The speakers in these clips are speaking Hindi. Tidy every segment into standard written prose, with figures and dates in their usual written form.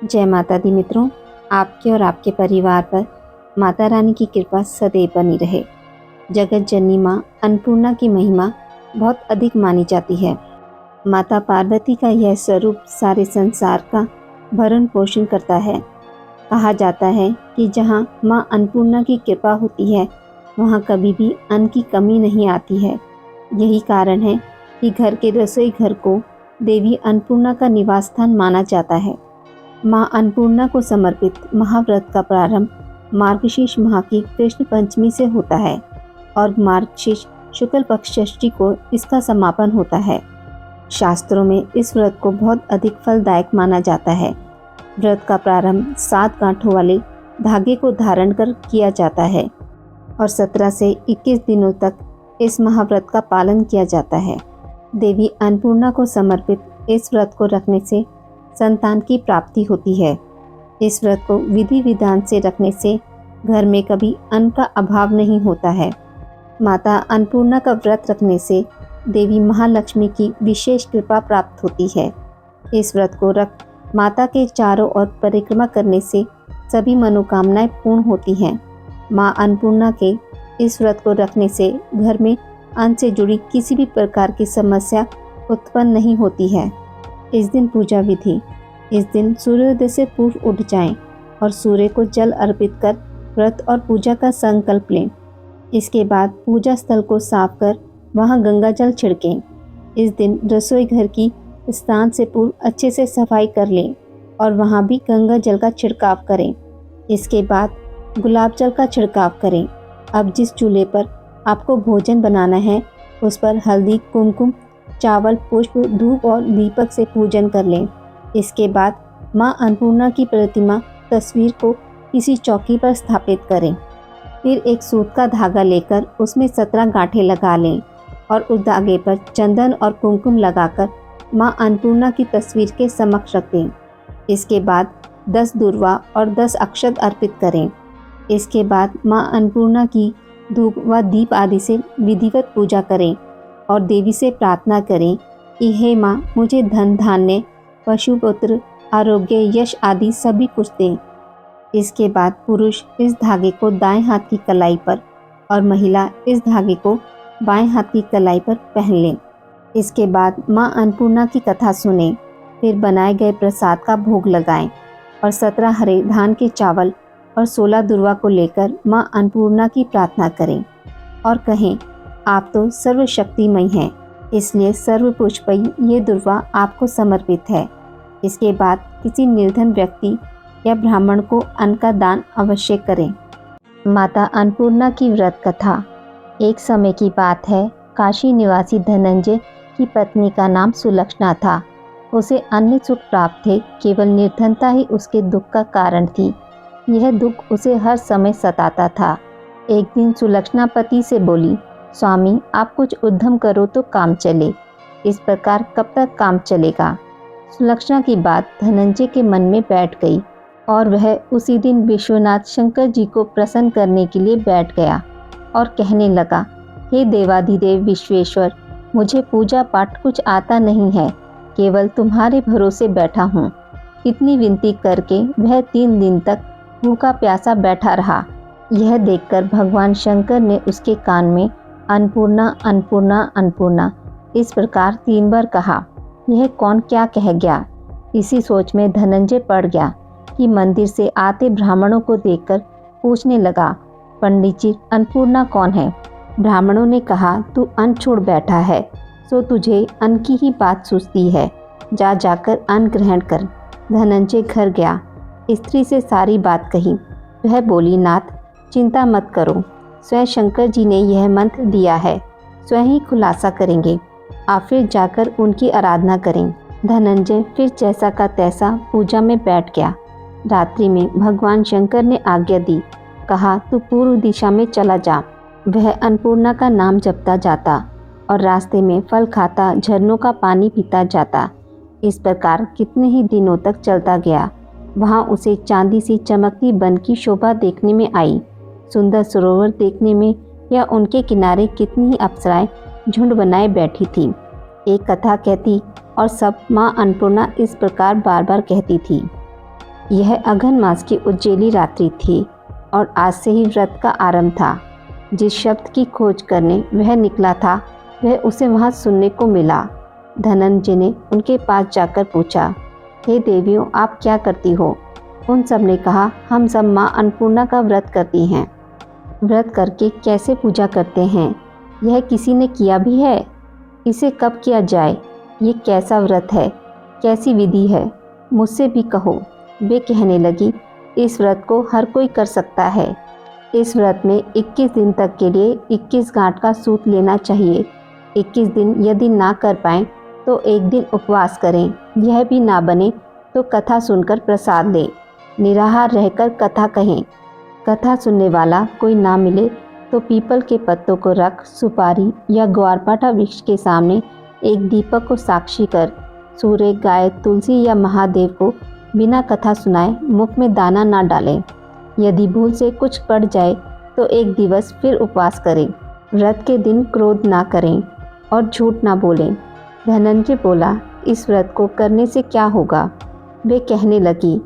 जय माता दी मित्रों, आपके और आपके परिवार पर माता रानी की कृपा सदैव बनी रहे। जगत जननी माँ अन्नपूर्णा की महिमा बहुत अधिक मानी जाती है। माता पार्वती का यह स्वरूप सारे संसार का भरण पोषण करता है। कहा जाता है कि जहाँ माँ अन्नपूर्णा की कृपा होती है वहाँ कभी भी अन्न की कमी नहीं आती है। यही कारण है कि घर के रसोई घर को देवी अन्नपूर्णा का निवास स्थान माना जाता है। माँ अन्नपूर्णा को समर्पित महाव्रत का प्रारंभ मार्गशीर्ष माह की कृष्ण पंचमी से होता है और मार्गशीर्ष शुक्ल पक्ष षष्ठी को इसका समापन होता है। शास्त्रों में इस व्रत को बहुत अधिक फलदायक माना जाता है। व्रत का प्रारंभ 7 गांठों वाले धागे को धारण कर किया जाता है और 17 से 21 दिनों तक इस महाव्रत का पालन किया जाता है। देवी अन्नपूर्णा को समर्पित इस व्रत को रखने से संतान की प्राप्ति होती है। इस व्रत को विधि विधान से रखने से घर में कभी अन्न का अभाव नहीं होता है। माता अन्नपूर्णा का व्रत रखने से देवी महालक्ष्मी की विशेष कृपा प्राप्त होती है। इस व्रत को रख माता के चारों ओर परिक्रमा करने से सभी मनोकामनाएं पूर्ण होती हैं। माँ अन्नपूर्णा के इस व्रत को रखने से घर में अन्न से जुड़ी किसी भी प्रकार की समस्या उत्पन्न नहीं होती है। इस दिन पूजा विधि: इस दिन सूर्योदय से पूर्व उठ जाएं और सूर्य को जल अर्पित कर व्रत और पूजा का संकल्प लें। इसके बाद पूजा स्थल को साफ कर वहां गंगा जल छिड़कें। इस दिन रसोई घर की स्नान से पूर्व अच्छे से सफाई कर लें और वहां भी गंगा जल का छिड़काव करें। इसके बाद गुलाब जल का छिड़काव करें। अब जिस चूल्हे पर आपको भोजन बनाना है उस पर हल्दी, कुमकुम, चावल, पुष्प, धूप और दीपक से पूजन कर लें। इसके बाद माँ अन्नपूर्णा की प्रतिमा तस्वीर को किसी चौकी पर स्थापित करें। फिर एक सूत का धागा लेकर उसमें 17 गांठें लगा लें और उस धागे पर चंदन और कुमकुम लगाकर माँ अन्नपूर्णा की तस्वीर के समक्ष रख दें। इसके बाद 10 दूर्वा और 10 अक्षत अर्पित करें। इसके बाद माँ अन्नपूर्णा की धूप व दीप आदि से विधिवत पूजा करें और देवी से प्रार्थना करें कि हे माँ, मुझे धन, धान्य, पशु, पुत्र, आरोग्य, यश आदि सभी कुछ दें। इसके बाद पुरुष इस धागे को दाएं हाथ की कलाई पर और महिला इस धागे को बाएं हाथ की कलाई पर पहन लें। इसके बाद माँ अन्नपूर्णा की कथा सुनें। फिर बनाए गए प्रसाद का भोग लगाएं और 17 हरे धान के चावल और 16 दुर्वा को लेकर माँ अन्नपूर्णा की प्रार्थना करें और कहें, आप तो सर्वशक्तिमयी हैं, इसलिए सर्वपुष्पयी ये दुर्वा आपको समर्पित है। इसके बाद किसी निर्धन व्यक्ति या ब्राह्मण को अन्न का दान अवश्य करें। माता अन्नपूर्णा की व्रत कथा। एक समय की बात है, काशी निवासी धनंजय की पत्नी का नाम सुलक्षणा था। उसे अन्य सुख प्राप्त थे, केवल निर्धनता ही उसके दुख का कारण थी। यह दुख उसे हर समय सताता था। एक दिन सुलक्षणा पति से बोली, स्वामी, आप कुछ उद्यम करो तो काम चले। इस प्रकार कब तक काम चलेगा? सुलक्षणा की बात धनंजय के मन में बैठ गई और वह उसी दिन विश्वनाथ शंकर जी को प्रसन्न करने के लिए बैठ गया और कहने लगा, हे देवाधिदेव विश्वेश्वर, मुझे पूजा पाठ कुछ आता नहीं है, केवल तुम्हारे भरोसे बैठा हूँ। इतनी विनती करके वह 3 दिन तक भूखा प्यासा बैठा रहा। यह देखकर भगवान शंकर ने उसके कान में अन्नपूर्णा, अन्नपूर्णा, अन्नपूर्णा इस प्रकार 3 बार कहा। यह कौन क्या कह गया? इसी सोच में धनंजय पड़ गया कि मंदिर से आते ब्राह्मणों को देखकर पूछने लगा, पंडित जी, अन्नपूर्णा कौन है? ब्राह्मणों ने कहा, तू अन्न छोड़ बैठा है, सो तुझे अन्न की ही बात सूझती है। जाकर अन्न ग्रहण कर। धनंजय घर गया, स्त्री से सारी बात कही। वह बोली, नाथ, चिंता मत करो, स्वयं शंकर जी ने यह मंत्र दिया है, स्वयं ही खुलासा करेंगे। आप फिर जाकर उनकी आराधना करें। धनंजय फिर जैसा का तैसा पूजा में बैठ गया। रात्रि में भगवान शंकर ने आज्ञा दी, कहा, तू पूर्व दिशा में चला जा। वह अन्नपूर्णा का नाम जपता जाता और रास्ते में फल खाता, झरनों का पानी पीता जाता। इस प्रकार कितने ही दिनों तक चलता गया। वहाँ उसे चांदी सी चमकती वन की शोभा देखने में आई, सुंदर सरोवर देखने में, या उनके किनारे कितनी ही अप्सराएं झुंड बनाए बैठी थी। एक कथा कहती और सब माँ अन्नपूर्णा इस प्रकार बार बार कहती थी। यह अघन मास की उज्जैली रात्रि थी और आज से ही व्रत का आरंभ था। जिस शब्द की खोज करने वह निकला था वह उसे वहाँ सुनने को मिला। धनंजय ने उनके पास जाकर पूछा, हे देवियों, आप क्या करती हो? उन सब ने कहा, हम सब माँ अन्नपूर्णा का व्रत करती हैं। व्रत करके कैसे पूजा करते हैं? यह किसी ने किया भी है? इसे कब किया जाए? ये कैसा व्रत है? कैसी विधि है? मुझसे भी कहो। वे कहने लगी, इस व्रत को हर कोई कर सकता है। इस व्रत में 21 दिन तक के लिए 21 गांठ का सूत लेना चाहिए। 21 दिन यदि ना कर पाएँ तो एक दिन उपवास करें। यह भी ना बने तो कथा सुनकर प्रसाद लें। निराहार रहकर कथा कहें। कथा सुनने वाला कोई ना मिले तो पीपल के पत्तों को रख सुपारी या ग्वारपाठा वृक्ष के सामने एक दीपक को साक्षी कर सूर्य, गाय, तुलसी या महादेव को बिना कथा सुनाए मुख में दाना ना डालें। यदि भूल से कुछ पड़ जाए तो एक दिवस फिर उपवास करें। व्रत के दिन क्रोध ना करें और झूठ ना बोलें। धनंजय बोला, इस व्रत को करने से क्या होगा? वे कहने लगी,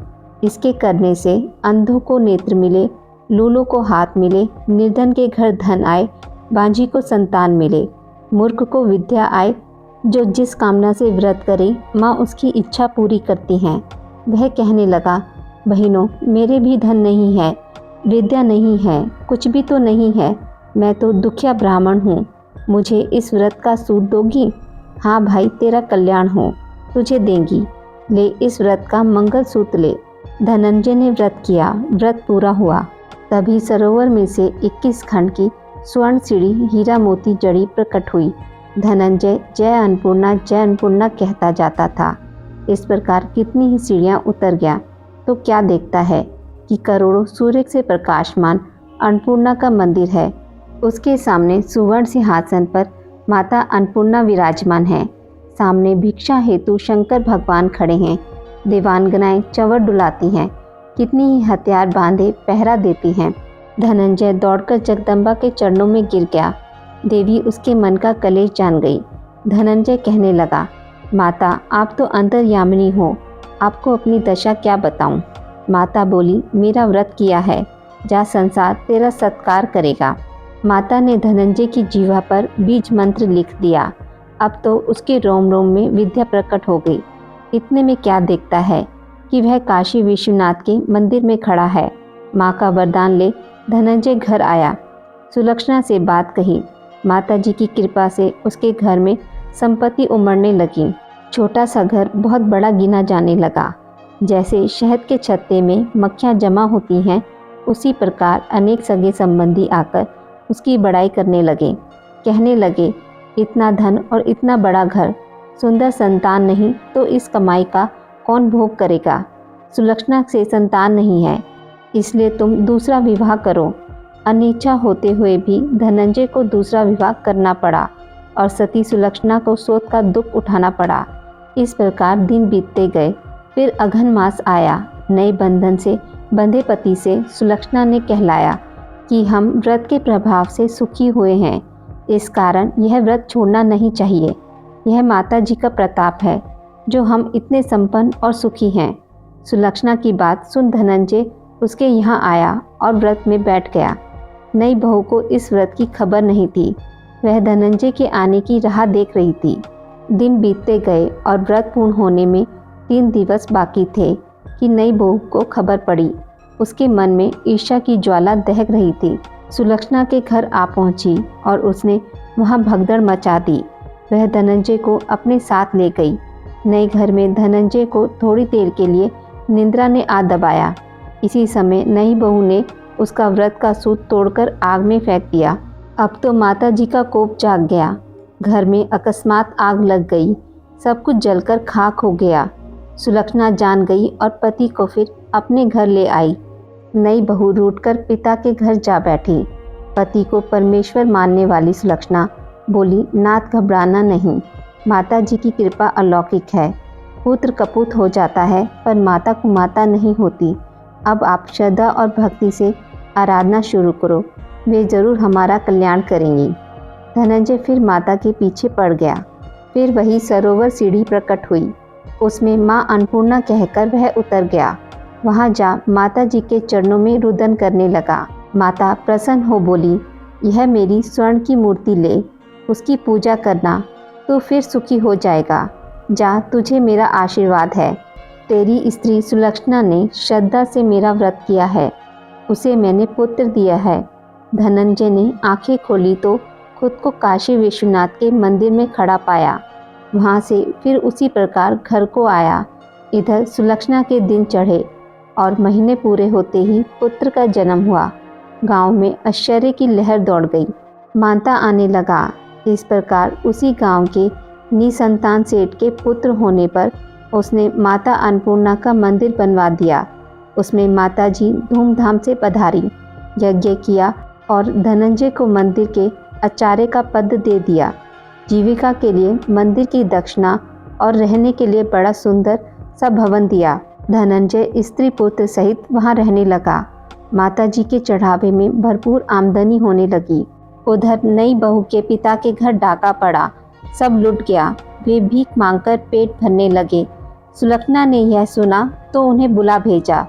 इसके करने से अंधों को नेत्र मिले, लूलों को हाथ मिले, निर्धन के घर धन आए, बांझी को संतान मिले, मूर्ख को विद्या आए। जो जिस कामना से व्रत करे माँ उसकी इच्छा पूरी करती हैं। वह कहने लगा, बहनों, मेरे भी धन नहीं है, विद्या नहीं है, कुछ भी तो नहीं है। मैं तो दुखिया ब्राह्मण हूँ। मुझे इस व्रत का सूत दोगी? हाँ भाई, तेरा कल्याण हो, तुझे देंगी। ले इस व्रत का मंगल सूत्र ले। धनंजय ने व्रत किया। व्रत पूरा हुआ। तभी सरोवर में से 21 खंड की स्वर्ण सीढ़ी हीरा मोती जड़ी प्रकट हुई। धनंजय जय अन्नपूर्णा कहता जाता था। इस प्रकार कितनी ही सीढ़ियाँ उतर गया तो क्या देखता है कि करोड़ों सूर्य से प्रकाशमान अन्नपूर्णा का मंदिर है। उसके सामने सुवर्ण सिंहासन पर माता अन्नपूर्णा विराजमान है। सामने भिक्षा हेतु शंकर भगवान खड़े हैं। देवांगनाएं चंवर डुलाती हैं। कितनी ही हथियार बांधे पहरा देती हैं। धनंजय दौड़कर जगदम्बा के चरणों में गिर गया। देवी उसके मन का कलेश जान गई। धनंजय कहने लगा, माता, आप तो अंतर्यामिनी हो, आपको अपनी दशा क्या बताऊं? माता बोली, मेरा व्रत किया है, जा, संसार तेरा सत्कार करेगा। माता ने धनंजय की जीवा पर बीज मंत्र लिख दिया। अब तो उसके रोम रोम में विद्या प्रकट हो गई। इतने में क्या देखता है कि वह काशी विश्वनाथ के मंदिर में खड़ा है। माँ का वरदान ले धनंजय घर आया। सुलक्षणा से बात कही। माता जी की कृपा से उसके घर में संपत्ति उमड़ने लगी। छोटा सा घर बहुत बड़ा गिना जाने लगा। जैसे शहद के छत्ते में मक्खियाँ जमा होती हैं, उसी प्रकार अनेक सगे संबंधी आकर उसकी बड़ाई करने लगे। कहने लगे, इतना धन और इतना बड़ा घर, सुंदर संतान नहीं तो इस कमाई का कौन भोग करेगा? सुलक्षणा से संतान नहीं है, इसलिए तुम दूसरा विवाह करो। अनिच्छा होते हुए भी धनंजय को दूसरा विवाह करना पड़ा और सती सुलक्षणा को शोक का दुख उठाना पड़ा। इस प्रकार दिन बीतते गए। फिर अघन मास आया। नए बंधन से बंधे पति से सुलक्षणा ने कहलाया कि हम व्रत के प्रभाव से सुखी हुए हैं, इस कारण यह व्रत छोड़ना नहीं चाहिए। यह माता जी का प्रताप है जो हम इतने संपन्न और सुखी हैं। सुलक्षणा की बात सुन धनंजय उसके यहाँ आया और व्रत में बैठ गया। नई बहू को इस व्रत की खबर नहीं थी। वह धनंजय के आने की राह देख रही थी। दिन बीतते गए और व्रत पूर्ण होने में 3 दिवस बाकी थे कि नई बहू को खबर पड़ी। उसके मन में ईर्ष्या की ज्वाला दहक रही थी। सुलक्षणा के घर आ पहुंची और उसने वहां भगदड़ मचा दी। वह धनंजय को अपने साथ ले गई। नए घर में धनंजय को थोड़ी देर के लिए निद्रा ने आ दबाया। इसी समय नई बहू ने उसका व्रत का सूत तोड़कर आग में फेंक दिया। अब तो माता जी का कोप जाग गया। घर में अकस्मात आग लग गई। सब कुछ जलकर खाक हो गया। सुलक्षणा जान गई और पति को फिर अपने घर ले आई। नई बहू रूठकर पिता के घर जा बैठी। पति को परमेश्वर मानने वाली सुलक्षणा बोली, नाथ, घबराना नहीं, माता जी की कृपा अलौकिक है। पुत्र कपूत हो जाता है पर माता कुमाता नहीं होती। अब आप श्रद्धा और भक्ति से आराधना शुरू करो, वे जरूर हमारा कल्याण करेंगी। धनंजय फिर माता के पीछे पड़ गया। फिर वही सरोवर सीढ़ी प्रकट हुई। उसमें माँ अन्नपूर्णा कहकर वह उतर गया। वहाँ जा माता जी के चरणों में रुदन करने लगा। माता प्रसन्न हो बोली, यह मेरी स्वर्ण की मूर्ति ले, उसकी पूजा करना तो फिर सुखी हो जाएगा। जा, तुझे मेरा आशीर्वाद है। तेरी स्त्री सुलक्षणा ने श्रद्धा से मेरा व्रत किया है, उसे मैंने पुत्र दिया है। धनंजय ने आंखें खोली तो खुद को काशी विश्वनाथ के मंदिर में खड़ा पाया। वहाँ से फिर उसी प्रकार घर को आया। इधर सुलक्षणा के दिन चढ़े और महीने पूरे होते ही पुत्र का जन्म हुआ। गांव में आश्चर्य की लहर दौड़ गई। मानता आने लगा। इस प्रकार उसी गांव के निसंतान सेठ के पुत्र होने पर उसने माता अन्नपूर्णा का मंदिर बनवा दिया। उसमें माता जी धूमधाम से पधारी, यज्ञ किया और धनंजय को मंदिर के आचार्य का पद दे दिया। जीविका के लिए मंदिर की दक्षिणा और रहने के लिए बड़ा सुंदर सा भवन दिया। धनंजय स्त्री पुत्र सहित वहां रहने लगा। माता जी के चढ़ावे में भरपूर आमदनी होने लगी। उधर नई बहू के पिता के घर डाका पड़ा, सब लुट गया। वे भीख मांगकर पेट भरने लगे। सुलक्षणा ने यह सुना तो उन्हें बुला भेजा,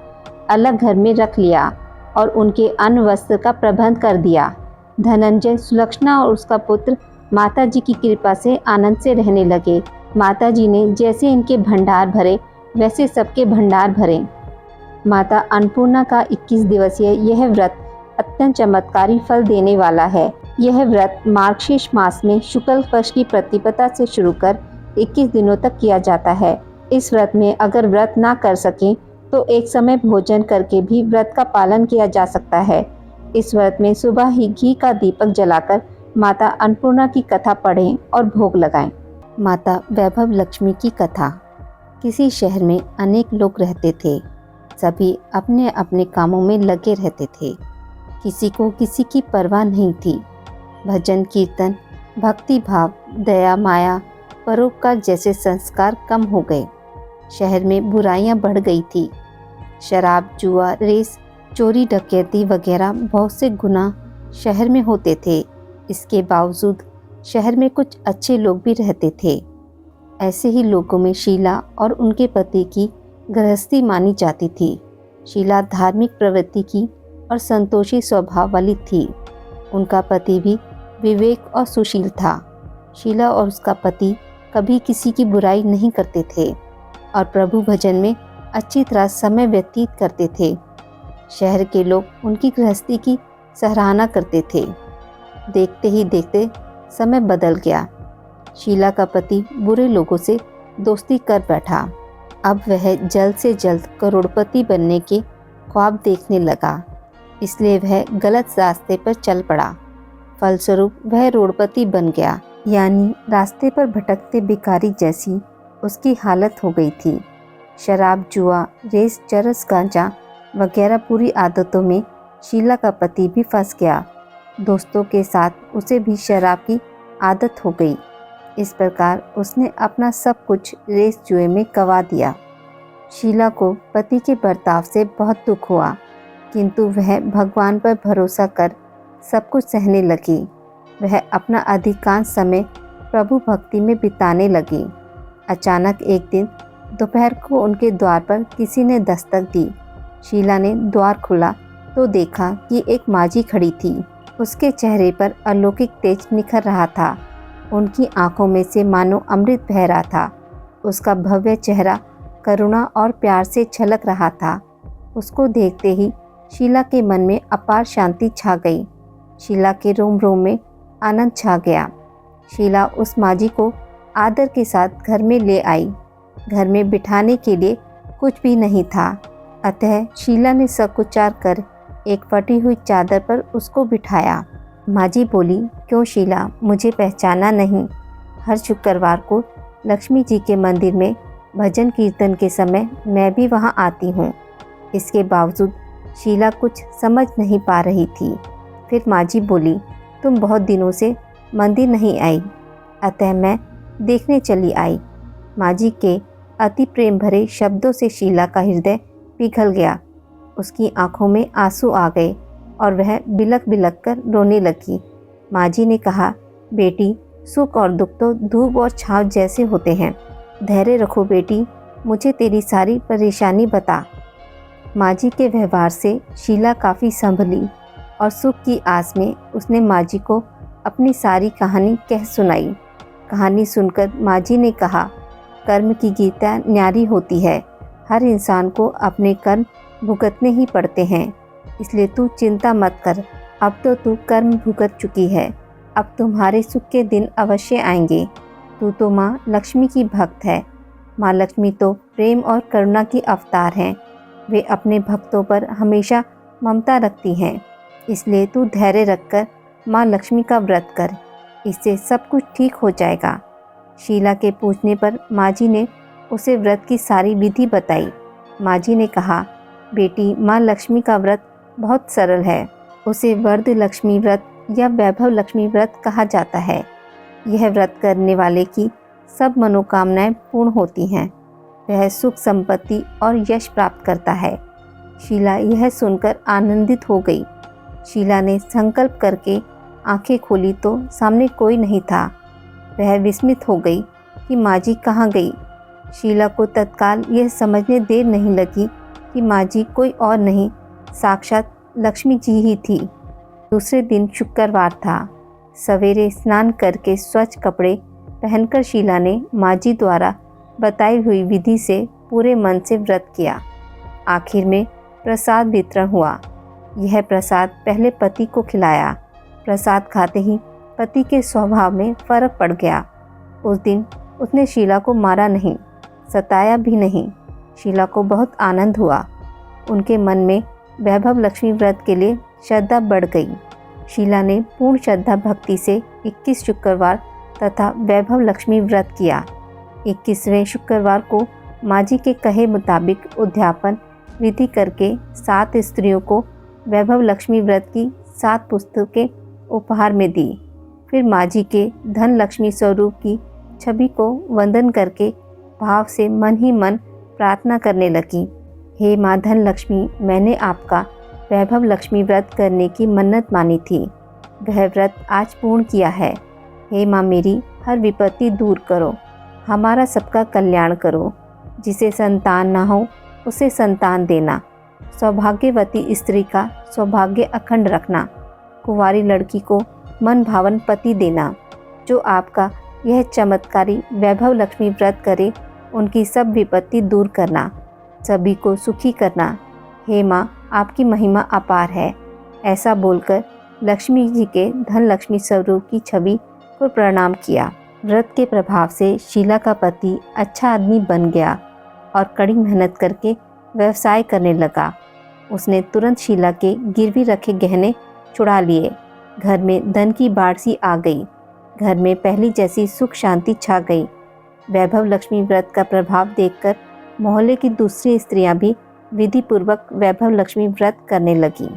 अलग घर में रख लिया और उनके अन्न वस्त्र का प्रबंध कर दिया। धनंजय, सुलक्षणा और उसका पुत्र माता जी की कृपा से आनंद से रहने लगे। माता जी ने जैसे इनके भंडार भरे वैसे सबके भंडार भरे। माता अन्नपूर्णा का 21 दिवसीय यह व्रत अत्यंत चमत्कारी फल देने वाला है। यह व्रत मार्गशीर्ष मास में शुक्ल पक्ष की प्रतिपदा से शुरू कर 21 दिनों तक किया जाता है। इस व्रत में अगर व्रत ना कर सकें तो एक समय भोजन करके भी व्रत का पालन किया जा सकता है। इस व्रत में सुबह ही घी का दीपक जलाकर माता अन्नपूर्णा की कथा पढ़ें और भोग लगाएं। माता वैभव लक्ष्मी की कथा। किसी शहर में अनेक लोग रहते थे। सभी अपने अपने कामों में लगे रहते थे। किसी को किसी की परवाह नहीं थी। भजन कीर्तन, भक्ति भाव, दया माया, परोपकार जैसे संस्कार कम हो गए। शहर में बुराइयां बढ़ गई थी। शराब, जुआ, रेस, चोरी डकैती वगैरह बहुत से गुनाह शहर में होते थे। इसके बावजूद शहर में कुछ अच्छे लोग भी रहते थे। ऐसे ही लोगों में शीला और उनके पति की गृहस्थी मानी जाती थी। शीला धार्मिक प्रवृत्ति की और संतोषी स्वभाव वाली थी। उनका पति भी विवेक और सुशील था। शीला और उसका पति कभी किसी की बुराई नहीं करते थे और प्रभु भजन में अच्छी तरह समय व्यतीत करते थे। शहर के लोग उनकी गृहस्थी की सराहना करते थे। देखते ही देखते समय बदल गया। शीला का पति बुरे लोगों से दोस्ती कर बैठा। अब वह जल्द से जल्द करोड़पति बनने के ख्वाब देखने लगा, इसलिए वह गलत रास्ते पर चल पड़ा। फलस्वरूप वह रोड़पति बन गया, यानी रास्ते पर भटकते भिखारी जैसी उसकी हालत हो गई थी। शराब, जुआ, रेस, चरस, गांजा वगैरह बुरी आदतों में शीला का पति भी फंस गया। दोस्तों के साथ उसे भी शराब की आदत हो गई। इस प्रकार उसने अपना सब कुछ रेस जुए में गंवा दिया। शीला को पति के बर्ताव से बहुत दुख हुआ, किंतु वह भगवान पर भरोसा कर सब कुछ सहने लगी। वह अपना अधिकांश समय प्रभु भक्ति में बिताने लगी। अचानक एक दिन दोपहर को उनके द्वार पर किसी ने दस्तक दी। शीला ने द्वार खोला तो देखा कि एक माजी खड़ी थी। उसके चेहरे पर अलौकिक तेज निखर रहा था। उनकी आंखों में से मानो अमृत बह रहा था। उसका भव्य चेहरा करुणा और प्यार से छलक रहा था। उसको देखते ही शीला के मन में अपार शांति छा गई। शीला के रोम रोम में आनंद छा गया। शीला उस माजी को आदर के साथ घर में ले आई। घर में बिठाने के लिए कुछ भी नहीं था, अतः शीला ने सकुचार कर एक फटी हुई चादर पर उसको बिठाया। माजी बोली, क्यों शीला, मुझे पहचाना नहीं? हर शुक्रवार को लक्ष्मी जी के मंदिर में भजन कीर्तन के समय मैं भी वहां आती हूँ। इसके बावजूद शीला कुछ समझ नहीं पा रही थी। फिर माजी बोली, तुम बहुत दिनों से मंदिर नहीं आई, अतः मैं देखने चली आई। माजी के अति प्रेम भरे शब्दों से शीला का हृदय पिघल गया। उसकी आंखों में आंसू आ गए और वह बिलक बिलक कर रोने लगी। माजी ने कहा, बेटी, सुख और दुख तो धूप और छाँव जैसे होते हैं। धैर्य रखो बेटी, मुझे तेरी सारी परेशानी बता। माँ जी के व्यवहार से शीला काफ़ी संभली और सुख की आस में उसने माँ जी को अपनी सारी कहानी कह सुनाई। कहानी सुनकर माँ जी ने कहा, कर्म की गीता न्यारी होती है। हर इंसान को अपने कर्म भुगतने ही पड़ते हैं, इसलिए तू चिंता मत कर। अब तो तू कर्म भुगत चुकी है, अब तुम्हारे सुख के दिन अवश्य आएंगे। तू तो माँ लक्ष्मी की भक्त है। माँ लक्ष्मी तो प्रेम और करुणा की अवतार हैं। वे अपने भक्तों पर हमेशा ममता रखती हैं। इसलिए तू धैर्य रखकर माँ लक्ष्मी का व्रत कर, इससे सब कुछ ठीक हो जाएगा। शीला के पूछने पर माँ जी ने उसे व्रत की सारी विधि बताई। माँ जी ने कहा, बेटी, माँ लक्ष्मी का व्रत बहुत सरल है। उसे वरद लक्ष्मी व्रत या वैभव लक्ष्मी व्रत कहा जाता है। यह व्रत करने वाले की सब मनोकामनाएं पूर्ण होती हैं। वह सुख संपत्ति और यश प्राप्त करता है। शीला यह सुनकर आनंदित हो गई। शीला ने संकल्प करके आंखें खोली तो सामने कोई नहीं था। वह विस्मित हो गई कि माँ जी कहाँ गई। शीला को तत्काल यह समझने देर नहीं लगी कि माँ जी कोई और नहीं, साक्षात लक्ष्मी जी ही थी। दूसरे दिन शुक्रवार था। सवेरे स्नान करके स्वच्छ कपड़े पहनकर शीला ने माँ जी द्वारा बताई हुई विधि से पूरे मन से व्रत किया। आखिर में प्रसाद वितरण हुआ। यह प्रसाद पहले पति को खिलाया। प्रसाद खाते ही पति के स्वभाव में फर्क पड़ गया। उस दिन उसने शीला को मारा नहीं, सताया भी नहीं। शीला को बहुत आनंद हुआ। उनके मन में वैभव लक्ष्मी व्रत के लिए श्रद्धा बढ़ गई। शीला ने पूर्ण श्रद्धा भक्ति से 21 शुक्रवार तथा वैभव लक्ष्मी व्रत किया। 21वें शुक्रवार को माँ जी के कहे मुताबिक उद्यापन विधि करके 7 स्त्रियों को वैभव लक्ष्मी व्रत की 7 पुस्तकें उपहार में दी। फिर माँ जी के धन लक्ष्मी स्वरूप की छवि को वंदन करके भाव से मन ही मन प्रार्थना करने लगी। हे माँ धन लक्ष्मी, मैंने आपका वैभव लक्ष्मी व्रत करने की मन्नत मानी थी। वह व्रत आज पूर्ण किया है। हे माँ, मेरी हर विपत्ति दूर करो, हमारा सबका कल्याण करो। जिसे संतान ना हो उसे संतान देना। सौभाग्यवती स्त्री का सौभाग्य अखंड रखना। कुंवारी लड़की को मन भावन पति देना। जो आपका यह चमत्कारी वैभव लक्ष्मी व्रत करे, उनकी सब विपत्ति दूर करना, सभी को सुखी करना। हे माँ, आपकी महिमा अपार है। ऐसा बोलकर लक्ष्मी जी के धन लक्ष्मी स्वरूप की छवि को प्रणाम किया। व्रत के प्रभाव से शीला का पति अच्छा आदमी बन गया और कड़ी मेहनत करके व्यवसाय करने लगा। उसने तुरंत शीला के गिरवी रखे गहने छुड़ा लिए। घर में धन की बाढ़ सी आ गई। घर में पहली जैसी सुख शांति छा गई। वैभव लक्ष्मी व्रत का प्रभाव देखकर मोहल्ले की दूसरी स्त्रियां भी विधि पूर्वक वैभव लक्ष्मी व्रत करने लगीं।